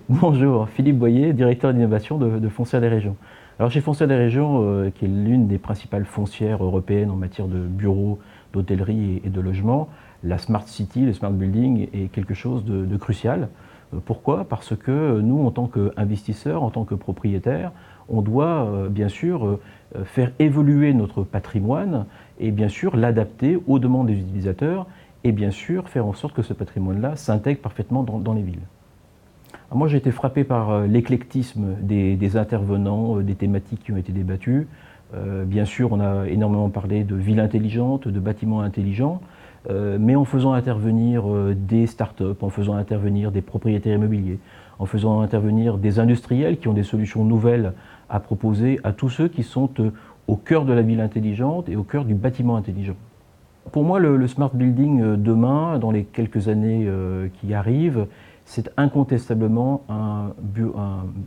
Bonjour, Philippe Boyer, directeur d'innovation de Foncière des Régions. Alors chez Foncière des Régions, qui est l'une des principales foncières européennes en matière de bureaux, d'hôtellerie et de logement, la Smart City, le Smart Building est quelque chose de crucial. Pourquoi? Parce que nous, en tant qu'investisseurs, en tant que propriétaires, on doit bien sûr faire évoluer notre patrimoine et bien sûr l'adapter aux demandes des utilisateurs et bien sûr faire en sorte que ce patrimoine-là s'intègre parfaitement dans les villes. Moi, j'ai été frappé par l'éclectisme des intervenants, des thématiques qui ont été débattues. Bien sûr, on a énormément parlé de villes intelligentes, de bâtiments intelligents, mais en faisant intervenir des startups, en faisant intervenir des propriétaires immobiliers, en faisant intervenir des industriels qui ont des solutions nouvelles à proposer à tous ceux qui sont au cœur de la ville intelligente et au cœur du bâtiment intelligent. Pour moi, le smart building demain, dans les quelques années qui arrivent, c'est incontestablement un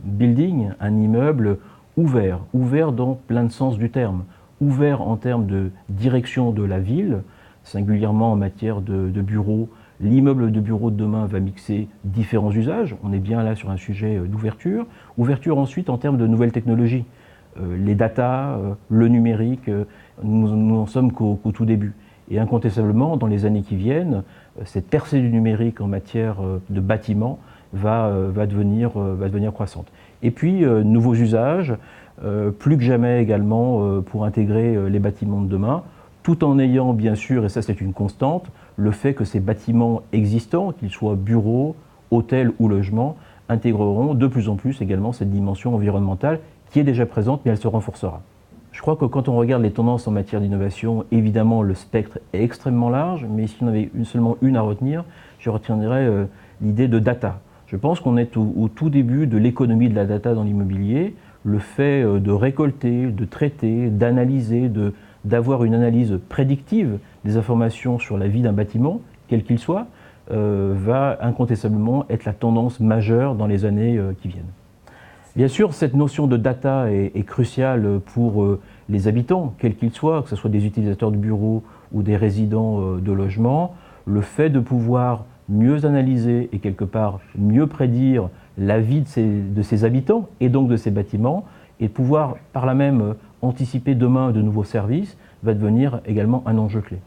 building, un immeuble ouvert dans plein de sens du terme, ouvert en termes de direction de la ville, singulièrement en matière de bureaux. L'immeuble de bureau de demain va mixer différents usages, on est bien là sur un sujet d'ouverture. Ouverture ensuite en termes de nouvelles technologies, les data, le numérique, nous n'en sommes qu'au tout début. Et incontestablement, dans les années qui viennent, cette percée du numérique en matière de bâtiments va devenir croissante. Et puis, nouveaux usages, plus que jamais également pour intégrer les bâtiments de demain, tout en ayant bien sûr, et ça c'est une constante, le fait que ces bâtiments existants, qu'ils soient bureaux, hôtels ou logements, intégreront de plus en plus également cette dimension environnementale qui est déjà présente, mais elle se renforcera. Je crois que quand on regarde les tendances en matière d'innovation, évidemment le spectre est extrêmement large, mais si on avait seulement une à retenir, je retiendrais l'idée de data. Je pense qu'on est au tout début de l'économie de la data dans l'immobilier. Le fait de récolter, de traiter, d'analyser, d'avoir une analyse prédictive des informations sur la vie d'un bâtiment, quel qu'il soit, va incontestablement être la tendance majeure dans les années qui viennent. Bien sûr, cette notion de data est cruciale pour les habitants, quels qu'ils soient, que ce soit des utilisateurs de bureaux ou des résidents de logement. Le fait de pouvoir mieux analyser et quelque part mieux prédire la vie de ces habitants et donc de ces bâtiments et de pouvoir par là même anticiper demain de nouveaux services va devenir également un enjeu clé.